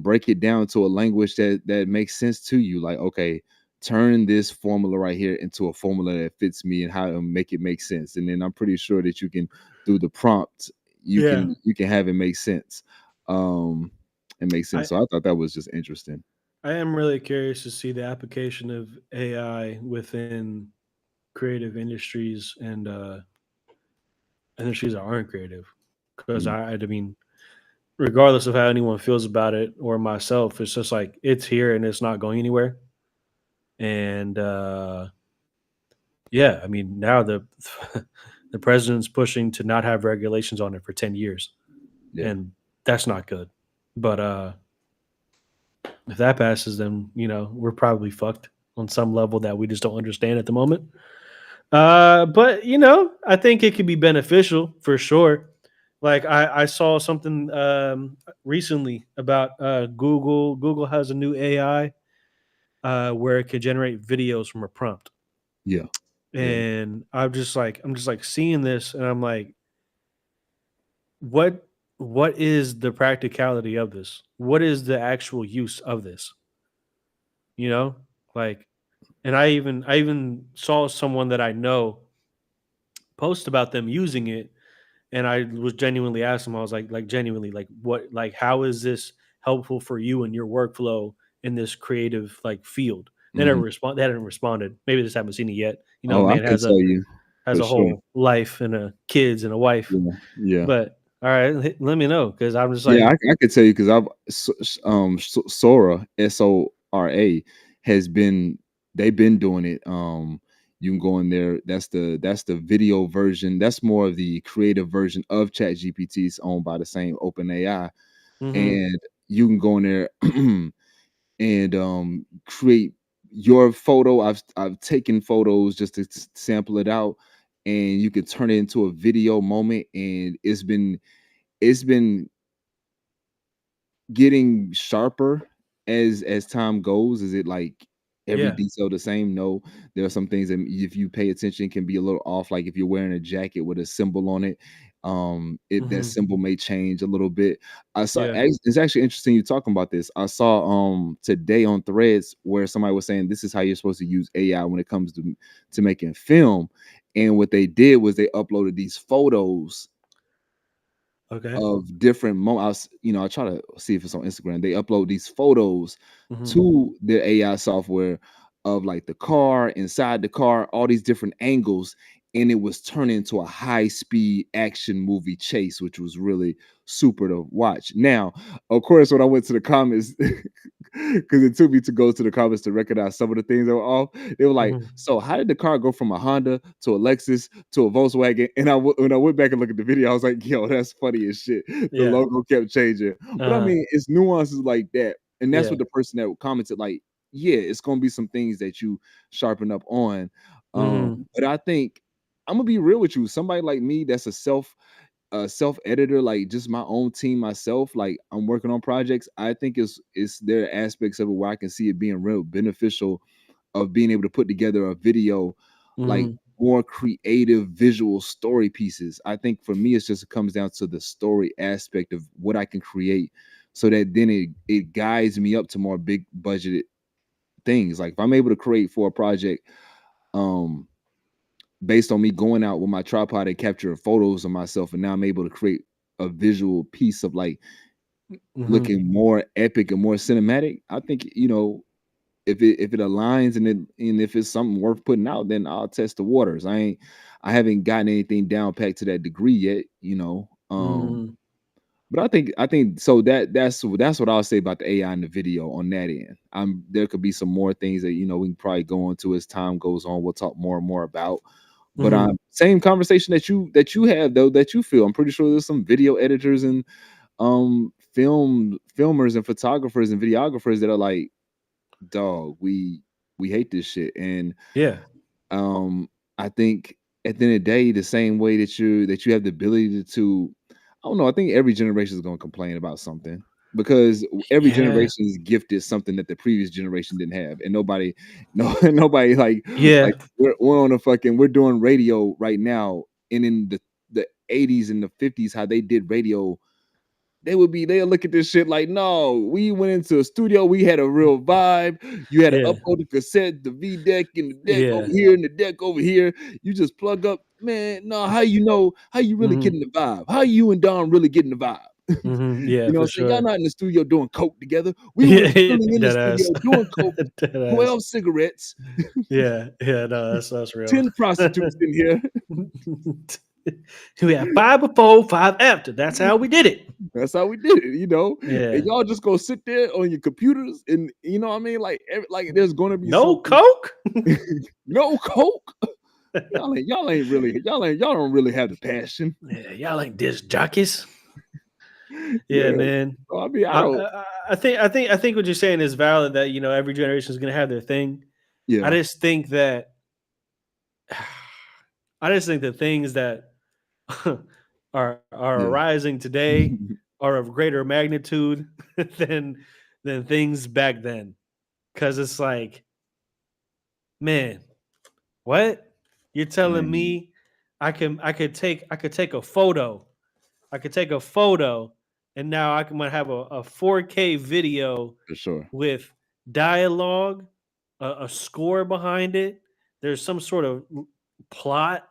break it down to a language that makes sense to you. Like, okay, turn this formula right here into a formula that fits me and how to make it make sense. And then I'm pretty sure that you can, through the prompt, Yeah, you can have it make sense. um it makes sense. I So I thought that was just interesting. I am really curious to see the application of AI within creative industries and industries that aren't creative. Because Mm, I mean, regardless of how anyone feels about it or myself, it's just like it's here and it's not going anywhere. And yeah, I mean, now the the president's pushing to not have regulations on it for 10 years. Yeah. And that's not good. But if that passes, then we're probably fucked on some level that we just don't understand at the moment. But I think it could be beneficial for sure. Like I saw something recently about Google. Google has a new AI where it could generate videos from a prompt. Yeah. And I'm just like seeing this, and I'm like, what is the practicality of this? What is the actual use of this? You know, like, and I even saw someone that I know post about them using it, and I was genuinely asking them. I was like genuinely, like, what, like, how is this helpful for you in your workflow in this creative like field? They never Mhm. respond. They hadn't responded. Maybe they just haven't seen it yet. Oh, I Man can tell you has for a sure. whole life and a kids and a wife. Yeah. Yeah. But all right, let me know, because I'm just Yeah, like, I could tell you because Sora, Sora, has been they've been doing it. You can go in there. That's the video version. That's more of the creative version of ChatGPT. It's owned by the same OpenAI, mm-hmm, and you can go in there and create your photo. I've taken photos just to sample it out, and you can turn it into a video moment, and it's been getting sharper as time goes. Is it like every yeah, detail the same? No, there are some things that if you pay attention can be a little off. Like if you're wearing a jacket with a symbol on it, that mm-hmm, symbol may change a little bit. I saw yeah, it's actually interesting you talking about this. I saw today on Threads where somebody was saying this is how you're supposed to use AI when it comes to making film. And what they did was they uploaded these photos okay, of different moments. I try to see if it's on Instagram. They upload these photos mm-hmm, to their AI software of like the car, inside the car, all these different angles, and it was turned into a high-speed action movie chase, which was really super to watch. Now, of course, when I went to the comments, because it took me to go to the comments to recognize some of the things that were off. They were like, mm-hmm, "So how did the car go from a Honda to a Lexus to a Volkswagen?" And when I went back and looked at the video, I was like, "Yo, that's funny as shit." The yeah, logo kept changing, but I uh-huh, mean, it's nuances like that, and that's yeah, what the person that commented like. Yeah, it's gonna be some things that you sharpen up on, mm-hmm, but I think I'm gonna be real with you. Somebody like me that's a self editor, like just my own team myself, like I'm working on projects. I think it's there are aspects of it where I can see it being real beneficial of being able to put together a video, like mm-hmm, more creative visual story pieces. I think for me, it comes down to the story aspect of what I can create, so that then it guides me up to more big budgeted things. Like if I'm able to create for a project, um, based on me going out with my tripod and capturing photos of myself, and now I'm able to create a visual piece of like mm-hmm, looking more epic and more cinematic. I think if it aligns and if it's something worth putting out, then I'll test the waters. I haven't gotten anything down packed to that degree yet. mm-hmm. But I think so that's what I'll say about the AI in the video on that end. There could be some more things that we can probably go into as time goes on. We'll talk more and more about. But Mm-hmm. same conversation that you have though, that you feel. I'm pretty sure there's some video editors and filmers and photographers and videographers that are like, dog, we hate this shit. And Yeah. I think at the end of the day, the same way that you have the ability to, I don't know, I think every generation is going to complain about something, because every Yeah. generation is gifted something that the previous generation didn't have, and nobody, no, nobody like Yeah. we're on a fucking we're doing radio right now, and in the 80s and the 50s, how they did radio, they'll look at this shit like, no, we went into a studio, we had a real vibe. You had to Yeah. upload the cassette, the V deck, and the deck over Yeah. here, and the deck over here. You just plug up, man. No, how you really Mm-hmm. getting the vibe? How you and Don really getting the vibe? Mm-hmm. Yeah, You know what for I'm saying? Y'all sure. not in the studio doing coke together. We Yeah. was really in the Dead ass. studio doing coke, Dead ass. 12 cigarettes, Yeah. Yeah. No, that's real. 10 prostitutes in here. We had 5 before, 5 after. That's how we did it. That's how we did it, Yeah. And y'all just go sit there on your computers, and you know what I mean? Like there's gonna be No something. coke. No coke. Y'all don't really have the passion. Yeah, y'all like disc jockeys. Yeah, Yeah. man. So, I mean, I don't. I think what you're saying is valid. That every generation is gonna have their thing. I Yeah. just think that things that are arising today are of greater magnitude than things back then. Because it's like, man, what you're telling Man, me? I could take a photo. I could take a photo, and now I can have a 4K video for sure. with dialogue, a score behind it. There's some sort of plot,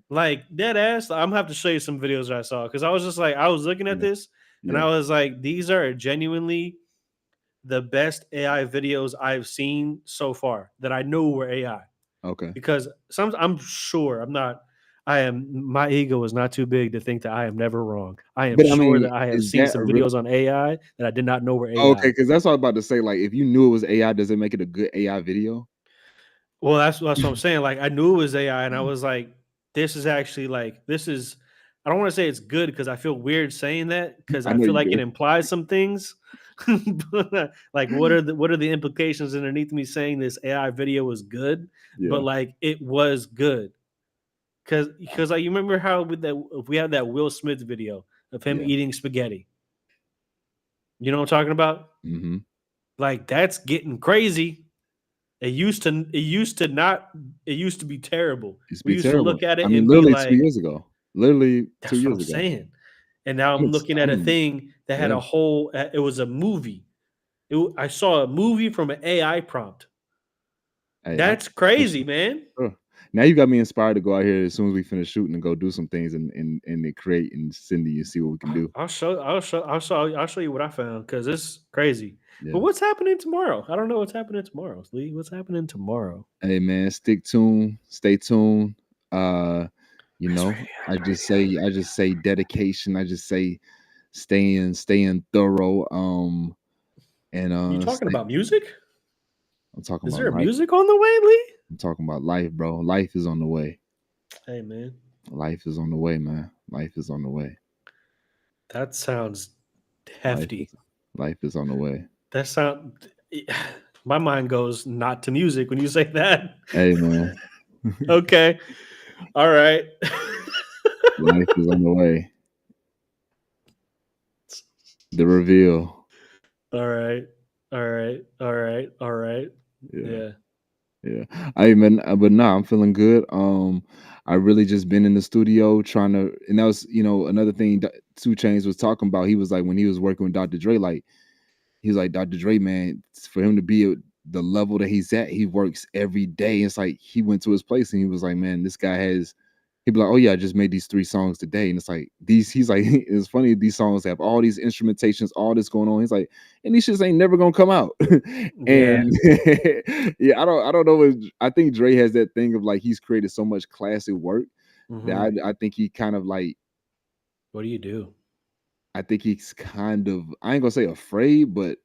like dead ass. I'm gonna have to show you some videos that I saw, because I was just like, I was looking at Yeah. this and Yeah. I was like, these are genuinely the best AI videos I've seen so far that I know were AI. Okay. Because I'm sure I'm not. My ego is not too big to think that I am never wrong. I am But I sure mean, that I have is seen that a some real? videos on AI that I did not know were AI. Okay, because that's what I was about to say. Like, if you knew it was AI, does it make it a good AI video? Well, that's what I'm saying. Like, I knew it was AI, and I was like, this is actually like, this is. I don't want to say it's good, because I feel weird saying that, because I I know feel you like it do. implies some things. Like, what are the implications underneath me saying this AI video was good? Yeah. But like, it was good. Because like, you remember how we had that Will Smith video of him Yeah. eating spaghetti. You know what I'm talking about? Mm-hmm. Like, that's getting crazy. It used to be terrible. Used to We be used to terrible. look at I it mean, and be literally 2 like, years ago. Literally 2 that's what years I'm ago. saying. And now I'm It's looking at a funny. thing that had Yeah. a whole. It was a movie. I saw a movie from an AI prompt. Hey, That's for crazy, man. sure. Now you got me inspired to go out here as soon as we finish shooting and go do some things and then create and send to you, see what we can do. I'll show you what I found, because it's crazy. But Yeah. what's happening tomorrow? I don't know what's happening tomorrow, Lee. What's happening tomorrow? Hey man, stick tuned, stay tuned. Uh, I just say dedication. I just say staying thorough. And You talking stay, about music? I'm talking Is about there life. music on the way, Lee? I'm talking about life, bro. Life is on the way. Hey, man, Life is on the way, man. Life is on the way. that sounds Life hefty. is life is on the way. That sound. My mind goes not to music when you say that. Hey man, Okay, all right. life is on the way. The reveal. All right, all right, all right, all right. Yeah. Yeah. Yeah. I mean, but nah, I'm feeling good. I really just been in the studio trying to, and that was, another thing that 2 Chainz was talking about. He was like, when he was working with Dr. Dre, like, he was like, Dr. Dre, man, for him to be at the level that he's at, he works every day. It's like he went to his place and he was like, man, this guy has. He'd be like, oh yeah, I just made these 3 songs today, and it's like he's like, it's funny, these songs have all these instrumentations, all this going on. He's like, and these shits ain't never gonna come out. Yeah. And yeah, I don't know. I think Dre has that thing of like he's created so much classic work that Mhm. I think he kind of like What do you do? I think he's kind of, I ain't gonna say afraid, but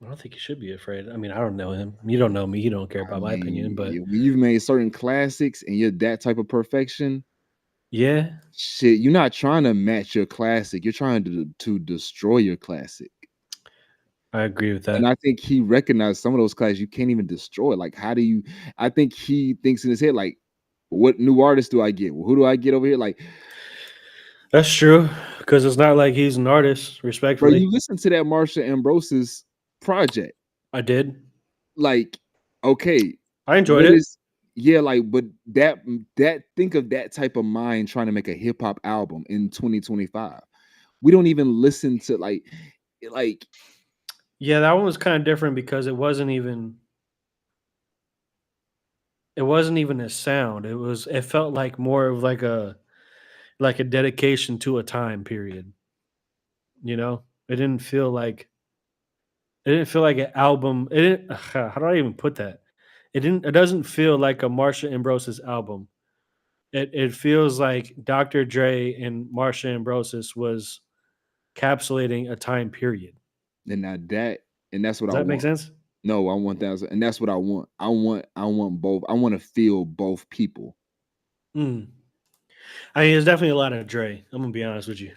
I don't think you should be afraid. I mean, I don't know him. You don't know me. You don't care I about my opinion, mean, but when you've made certain classics and you're that type of perfection, yeah, shit, you're not trying to match your classic. You're trying to destroy your classic. I agree with that. And I think he recognized some of those classics you can't even destroy. Like, how do you? I think he thinks in his head, like, what new artist do I get? Who do I get over here? Like, That's true, because it's not like he's an artist, bro, respectfully. you listen to that Marsha Ambrosis project. I did. Like, okay, I enjoyed what it. is like, but that think of that type of mind trying to make a hip hop album in 2025. We don't even listen to like Yeah, that one was kind of different, because it wasn't even a sound. It felt like more of like a dedication to a time period. You know? It didn't feel like an album. It didn't how do I even put that? It doesn't feel like a Marsha Ambrosius album. It feels like Dr. Dre and Marsha Ambrosius was capsulating a time period. And now that's what Does I that make want. sense? No, I want that, and that's what I want. I want both. I want to feel both people. Mm. I mean, there's definitely a lot of Dre. I'm gonna be honest with you.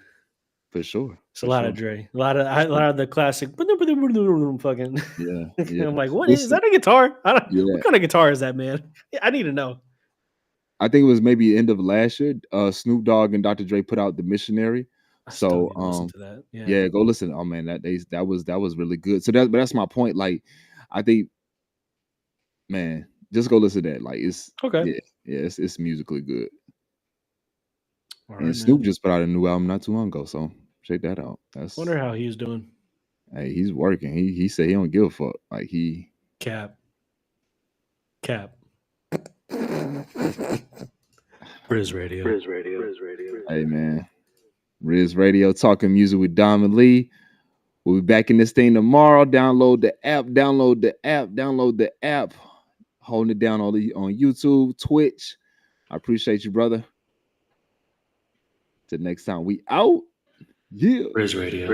For sure. It's a lot of Dre. A lot of the classic fucking. Yeah. I'm like, what is that? A guitar? Yeah. What kind of guitar is that, man? I need to know. I think it was maybe end of last year. Snoop Dogg and Dr. Dre put out The Missionary. I still So need to listen to that. yeah, go listen. Oh man, that was really good. So that's my point. Like, I think, man, just go listen to that. Like, it's Okay. it's musically good. All And right, Snoop man. just put out a new album not too long ago, so check that out. Wonder how he's doing. Hey, he's working. He said he don't give a fuck. Like Cap. Riz Radio. Hey man, Riz Radio, talking music with Diamond Lee. We'll be back in this thing tomorrow. Download the app. Holding it down on YouTube, Twitch. I appreciate you, brother. Till next time, we out. Yeah. Riz Radio.